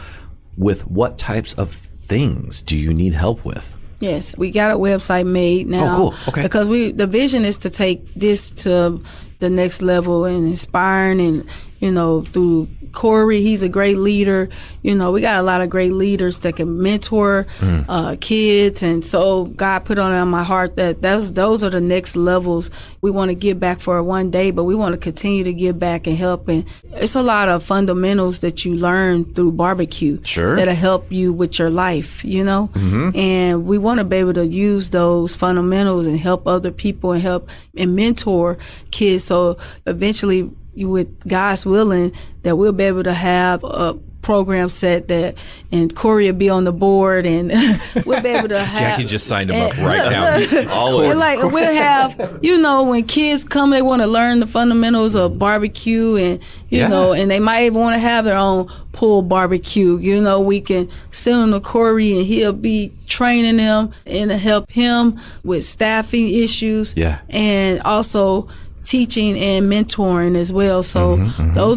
with what types of things do you need help with? Yes, we got a website made now. Oh, cool. Okay. Because the vision is to take this to the next level and inspiring and, you know, through Corey, he's a great leader. You know, we got a lot of great leaders that can mentor kids. And so God put on my heart that those are the next levels. We want to give back for one day, but we want to continue to give back and help. And it's a lot of fundamentals that you learn through barbecue that'll help you with your life, you know? And we want to be able to use those fundamentals and help other people and help and mentor kids. So eventually, with God's willing, that we'll be able to have a program set and Corey will be on the board and we'll be able to have. Jackie just signed him up right now. And like we'll have, you know, when kids come, they want to learn the fundamentals of barbecue and, you know, and they might even want to have their own pull barbecue. You know, we can send them to Corey and he'll be training them and help him with staffing issues. And also teaching and mentoring as well. So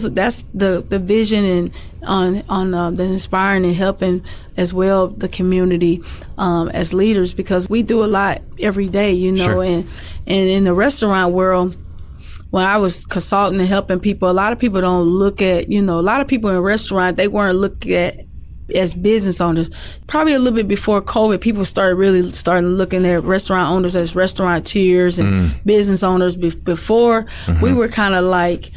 that's the vision and on the inspiring and helping as well the community as leaders, because we do a lot every day, you know, and in the restaurant world, when I was consulting and helping people, a lot of people don't look at, you know, a lot of people in restaurant, they weren't looked at as business owners. Probably a little bit before COVID, people started looking at restaurant owners as restauranteurs and business owners. Before, we were kind of like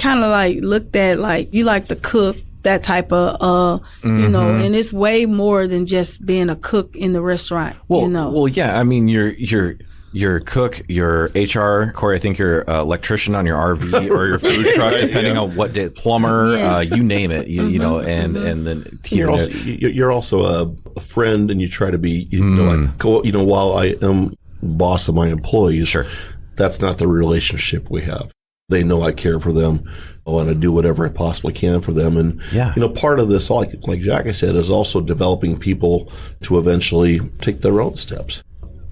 looked at like, you like to cook, that type of, you know, and it's way more than just being a cook in the restaurant, you know. Well, yeah, I mean, you're a cook, you're HR, Corey, I think you're an electrician on your RV or your food truck, depending on what day, plumber, you name it, you know, and then you're also a friend, and you try to be, you know, while I am boss of my employees, that's not the relationship we have. They know I care for them. I want to do whatever I possibly can for them. And, you know, part of this, like Jackie said, is also developing people to eventually take their own steps.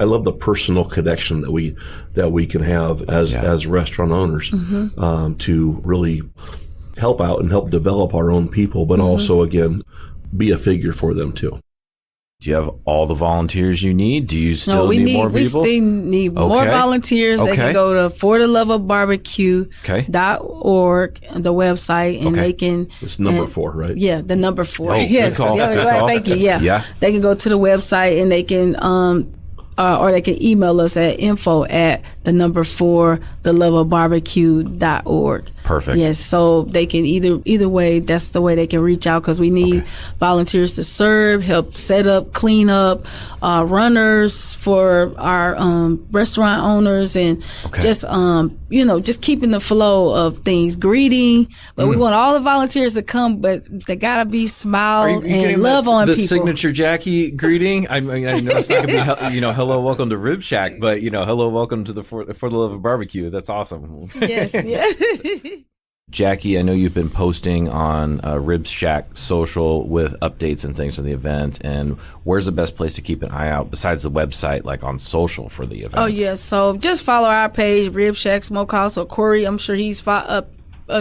I love the personal connection that we can have as restaurant owners to really help out and help develop our own people, but also, again, be a figure for them too. Do you have all the volunteers you need? Do you still need more people? We still need more volunteers. They can go to fortheloveofbbq.org, the website, and they can... It's number 4, right? Yeah, the number 4. Oh, yes. Good call. Good call. Thank you. Yeah. They can go to the website and they can... or they can email us at info@4theloveofbbq.org. Perfect. Yes, so they can either way, that's the way they can reach out, because we need volunteers to serve, help set up, clean up, runners for our restaurant owners, and just just keeping the flow of things, greeting. But we want all the volunteers to come, but they gotta be smile and love on the people. Signature Jackie greeting. I mean, I know it's not gonna be hello, welcome to Rib Shack, but hello, welcome to the For the Love of BBQ. That's awesome. Yes, yes. Jackie, I know you've been posting on Rib Shack social with updates and things from the event. And where's the best place to keep an eye out besides the website, like on social for the event? Oh, yes. So just follow our page, Rib Shack Smokehouse, or Corey. I'm sure he's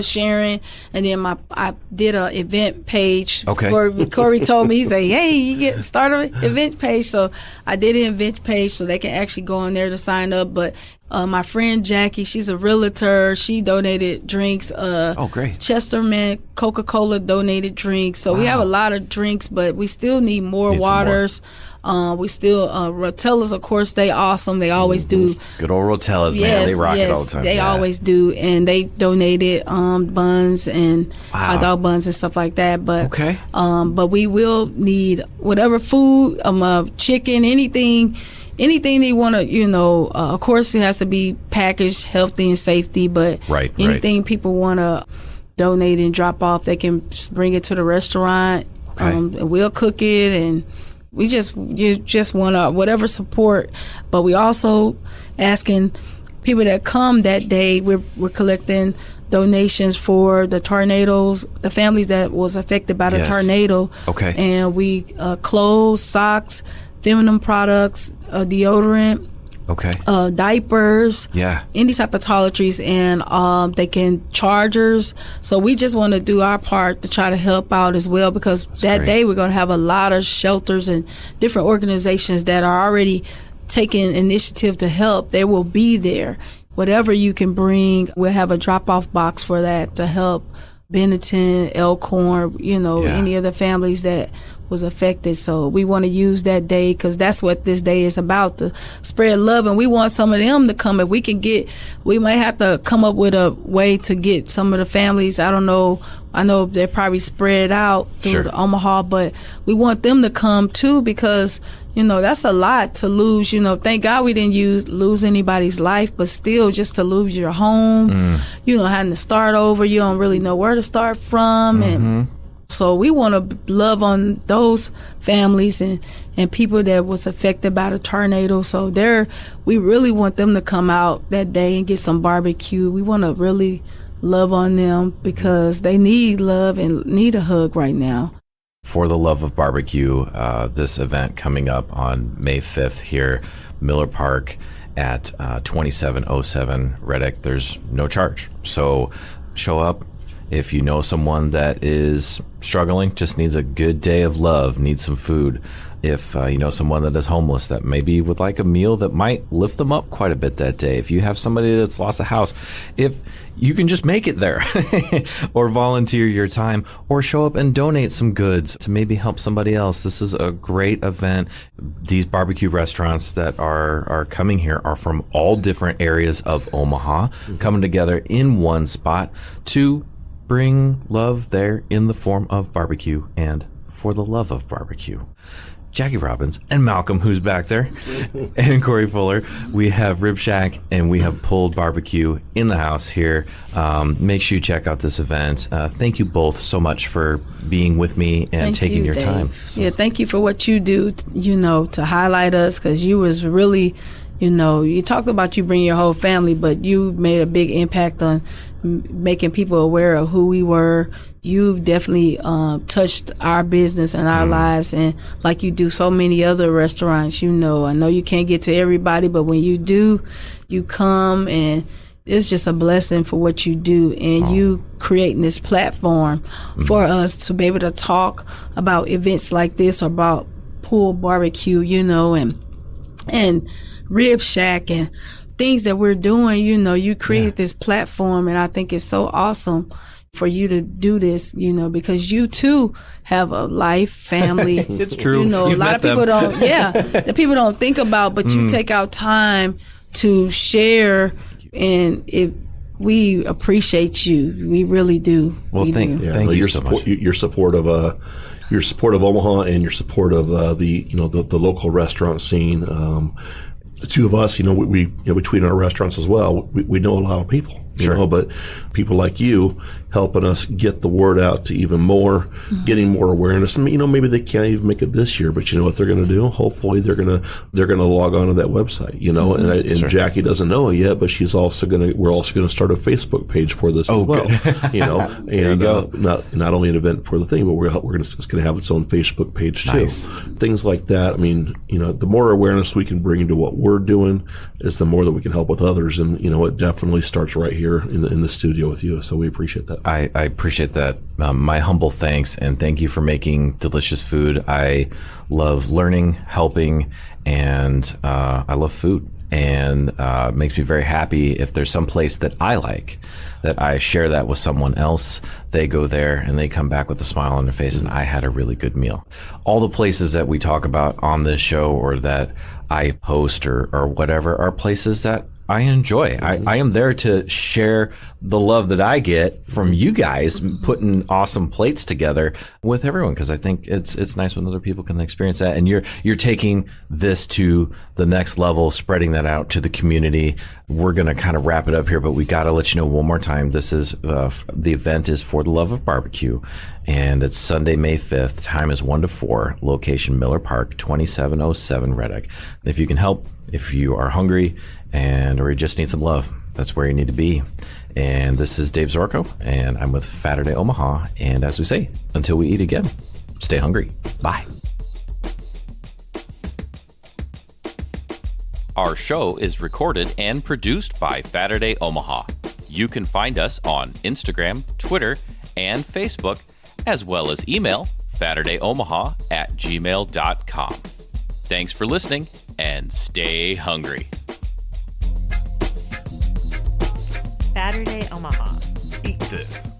sharing. And then I did a event page. Okay. Corey told me, he said, hey, you start an event page. So I did an event page so they can actually go on there to sign up. But my friend Jackie, she's a realtor. She donated drinks. Great. Chesterman Coca-Cola donated drinks. So we have a lot of drinks, but we still need more waters. We still Rotellas, of course, they awesome. They always do. Good old Rotellas, man. They rock it all the time. They always do, and they donated buns and hot dog buns and stuff like that. But but we will need whatever food, chicken, anything they want to. Of course, it has to be packaged, healthy, and safety. But anything people want to donate and drop off, they can just bring it to the restaurant. And we'll cook it, and you just want to whatever support. But we also asking people that come that day. We're collecting donations for the tornadoes, the families that was affected by the tornado. And we clothes, socks, feminine products, deodorant. Diapers, any type of toiletries, and they can chargers. So we just want to do our part to try to help out as well, because that day we're going to have a lot of shelters and different organizations that are already taking initiative to help. They will be there. Whatever you can bring, we'll have a drop-off box for that to help Benetton, Elkhorn, any of the families that was affected. So we want to use that day, because that's what this day is about, to spread love. And we want some of them to come. If we can we might have to come up with a way to get some of the families. I don't know. I know they're probably spread out through the Omaha, but we want them to come too, because that's a lot to lose. Thank God we didn't lose anybody's life, but still, just to lose your home, having to start over, you don't really know where to start from. And so we want to love on those families and people that was affected by the tornado. So we really want them to come out that day and get some barbecue. We want to really love on them, because they need love and need a hug right now. For the Love of BBQ, this event coming up on May 5th here, Miller Park at 2707 Redick. There's no charge. So show up. If you know someone that is struggling, just needs a good day of love, needs some food. If you know someone that is homeless that maybe would like a meal that might lift them up quite a bit that day. If you have somebody that's lost a house, if you can just make it there or volunteer your time or show up and donate some goods to maybe help somebody else. This is a great event. These barbecue restaurants that are coming here are from all different areas of Omaha, coming together in one spot to bring love there in the form of barbecue and for the love of barbecue. Jackie Robbins and Malcom, who's back there, and Corey Fuller. We have Rib Shack and we have Pulled Barbecue in the house here. Make sure you check out this event. Thank you both so much for being with me and taking your time. So, thank you for what you do, to highlight us, because you was really, you talked about you bringing your whole family, but you made a big impact on making people aware of who we were. You definitely touched our business and our lives, and like you do so many other restaurants, I know you can't get to everybody, but when you do, you come, and it's just a blessing for what you do, and you creating this platform for us to be able to talk about events like this, or about Pulled Barbecue, and Rib Shack and things that we're doing. You created this platform, and I think it's so awesome for you to do this, because you too have a life, family. It's true. A lot of people don't, that people don't think about, but you take out time to share. And if we appreciate you. We really do. Well, We thank do. you your so support, much. your support of your support of Omaha and your support of the local restaurant scene. The two of us, we between our restaurants as well, we know a lot of people. But people like you helping us get the word out to even more, getting more awareness. And maybe they can't even make it this year, but you know what they're going to do? Hopefully they're going to log on to that website. And Jackie doesn't know it yet, but we're also going to start a Facebook page for this as well. Good. And not only an event for the thing, but it's going to have its own Facebook page too. Nice. Things like that. I mean, the more awareness we can bring into what we're doing, is the more that we can help with others. And it definitely starts right here in the studio with you. So we appreciate that. I appreciate that. My humble thanks, and thank you for making delicious food. I love learning, helping, and I love food. And it makes me very happy if there's some place that I like, that I share that with someone else. They go there and they come back with a smile on their face, and I had a really good meal. All the places that we talk about on this show or that I post or whatever are places that I enjoy. I am there to share the love that I get from you guys putting awesome plates together with everyone, because I think it's nice when other people can experience that. And you're taking this to the next level, spreading that out to the community. We're going to kind of wrap it up here, but we got to let you know one more time. This is the event is for the Love of BBQ, and it's Sunday, May 5th. Time is 1 to 4. Location Miller Park, 2707 Redick. If you can help, if you are hungry or you just need some love, that's where you need to be. And this is Dave Zorko, and I'm with Saturday Omaha. And as we say, until we eat again, stay hungry. Bye. Our show is recorded and produced by Saturday Omaha. You can find us on Instagram, Twitter, and Facebook, as well as email SaturdayOmaha@gmail.com. Thanks for listening, and stay hungry. Saturday Omaha. Eat this.